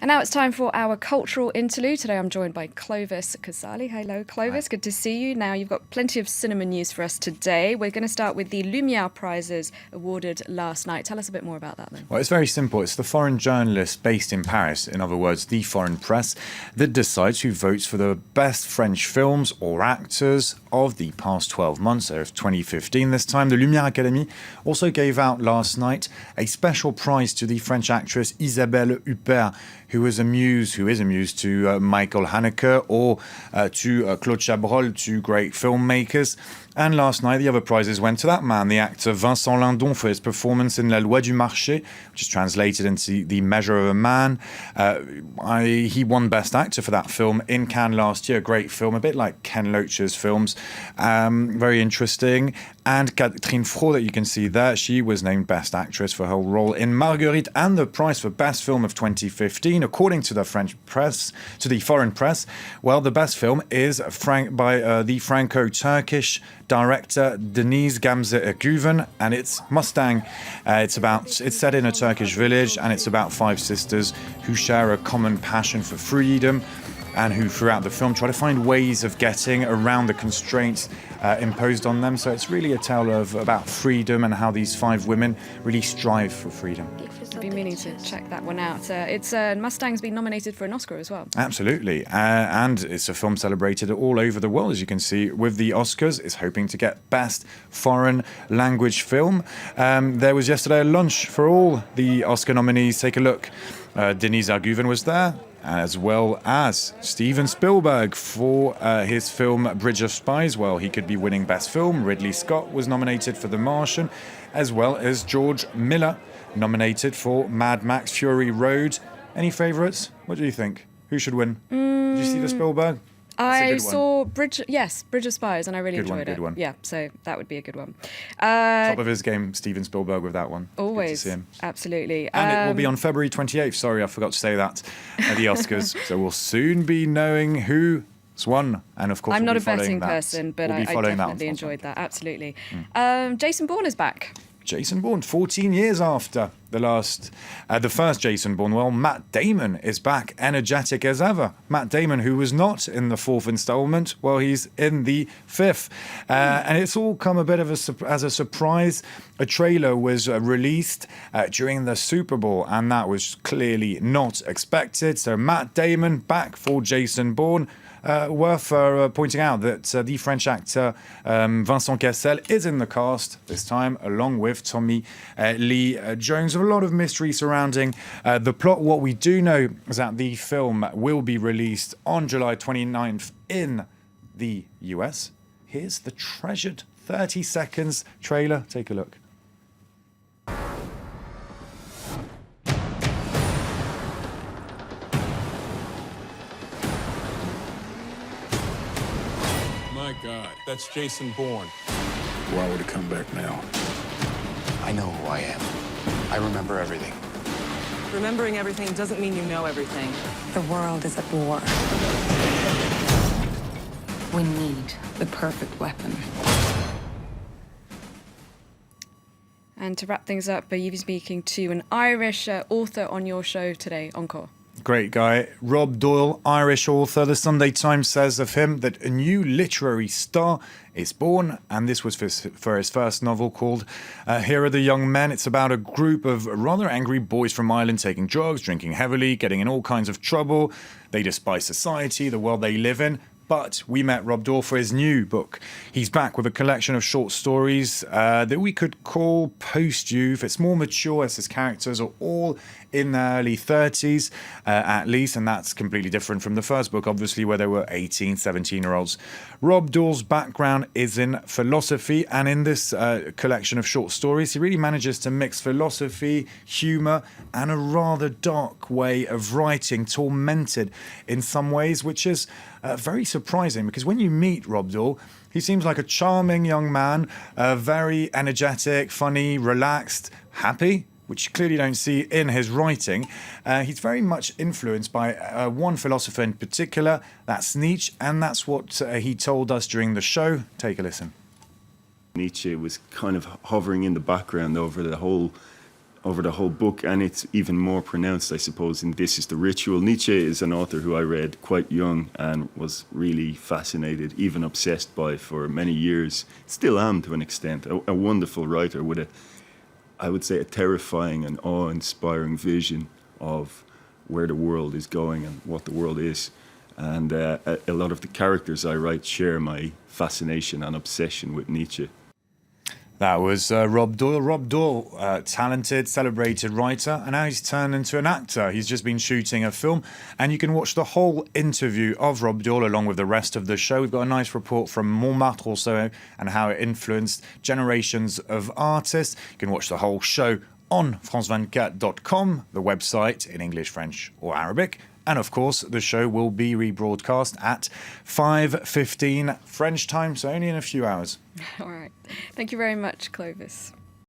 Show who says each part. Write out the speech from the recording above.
Speaker 1: And now it's time for our cultural interlude. Today I'm joined by Clovis Casali. Hello, Clovis. Hi. Good to see you. Now, you've got plenty of cinema news for us today. We're going to start with the Lumière Prizes awarded last night. Tell us a bit more about that then.
Speaker 2: Well, it's very simple. It's the foreign journalists based in Paris, in other words, the foreign press, that decides who votes for the best French films or actors of the past 12 months, so of 2015 this time. The Lumière Academy also gave out last night a special prize to the French actress Isabelle Huppert, who is a muse to Michael Haneke or to Claude Chabrol, two great filmmakers. And last night, the other prizes went to that man, the actor Vincent Lindon, for his performance in La Loi du Marché, which is translated into The Measure of a Man. He won Best Actor for that film in Cannes last year. Great film, a bit like Ken Loach's films. Very interesting. And Catherine Fro, that you can see there, she was named Best Actress for her role in Marguerite, and the prize for Best Film of 2015, according to the French press, to the foreign press. Well, the best film is by the Franco-Turkish director Deniz Gamze Ergüven, and it's Mustang. It's set in a Turkish village, and it's about five sisters who share a common passion for freedom, and who throughout the film try to find ways of getting around the constraints imposed on them. So it's really a tale about freedom and how these five women really strive for freedom.
Speaker 1: I've been meaning to check that one out. Mustang's been nominated for an Oscar as well.
Speaker 2: Absolutely. And it's a film celebrated all over the world, as you can see. With the Oscars, it's hoping to get Best Foreign Language Film. There was yesterday a lunch for all the Oscar nominees. Take a look. Deniz Ergüven was there, as well as Steven Spielberg for his film Bridge of Spies. Well, he could be winning Best Film. Ridley Scott was nominated for The Martian, as well as George Miller, nominated for Mad Max Fury Road. Any favourites? What do you think? Who should win? Did you see the Spielberg?
Speaker 1: I saw Bridge of Spies, and I really enjoyed it.
Speaker 2: Good one.
Speaker 1: Yeah, so that would be a good one.
Speaker 2: Top of his game, Steven Spielberg, with that one.
Speaker 1: Always.
Speaker 2: Good to see him.
Speaker 1: Absolutely.
Speaker 2: And it will be on February 28th. Sorry, I forgot to say that at the Oscars. So we'll soon be knowing who's won. And of course,
Speaker 1: I'm not a
Speaker 2: betting
Speaker 1: person, but I definitely enjoyed that. Absolutely. Jason Bourne is back.
Speaker 2: Jason Bourne, 14 years after the first Jason Bourne. Well, Matt Damon is back, energetic as ever. Matt Damon, who was not in the fourth installment, well, he's in the fifth. And it's all come a bit of as a surprise. A trailer was released during the Super Bowl, and that was clearly not expected. So Matt Damon back for Jason Bourne. Worth pointing out that the French actor Vincent Cassel is in the cast this time, along with Tommy Lee Jones. A lot of mystery surrounding the plot. What we do know is that the film will be released on July 29th in the US. Here's the treasured 30 seconds trailer. Take a look.
Speaker 3: My God, that's Jason Bourne.
Speaker 4: Why would he come back now?
Speaker 5: I know who I am. I remember everything.
Speaker 6: Remembering everything doesn't mean you know everything.
Speaker 7: The world is at war. We need the perfect weapon.
Speaker 1: And to wrap things up, you've been speaking to an Irish author on your show today, Encore.
Speaker 2: Great guy. Rob Doyle, Irish author. The Sunday Times says of him that a new literary star is born, and this was for his first novel called Here Are the Young Men. It's about a group of rather angry boys from Ireland taking drugs, drinking heavily, getting in all kinds of trouble. They despise society, the world they live in. But we met Rob Doyle for his new book. He's back with a collection of short stories that we could call post-youth. It's more mature, as his characters are all in their early 30s, at least, and that's completely different from the first book, obviously, where they were 18, 17-year-olds. Rob Doyle's background is in philosophy, and in this collection of short stories, he really manages to mix philosophy, humour, and a rather dark way of writing, tormented in some ways, which is very surprising, because when you meet Rob Doyle, he seems like a charming young man, very energetic, funny, relaxed, happy, which you clearly don't see in his writing. He's very much influenced by one philosopher in particular, that's Nietzsche, and that's what he told us during the show. Take a listen.
Speaker 8: Nietzsche was kind of hovering in the background over the whole over the whole book, and it's even more pronounced, I suppose, in This Is the Ritual. Nietzsche is an author who I read quite young and was really fascinated, even obsessed by for many years. Still am to an extent. A wonderful writer with I would say, a terrifying and awe-inspiring vision of where the world is going and what the world is. And a lot of the characters I write share my fascination and obsession with Nietzsche.
Speaker 2: That was Rob Doyle. Rob Doyle, talented, celebrated writer, and now he's turned into an actor. He's just been shooting a film, and you can watch the whole interview of Rob Doyle along with the rest of the show. We've got a nice report from Montmartre also, and how it influenced generations of artists. You can watch the whole show on france24.com, the website in English, French or Arabic. And of course, the show will be rebroadcast at 5:15 French time, so only in a few hours.
Speaker 1: All right. Thank you very much, Clovis.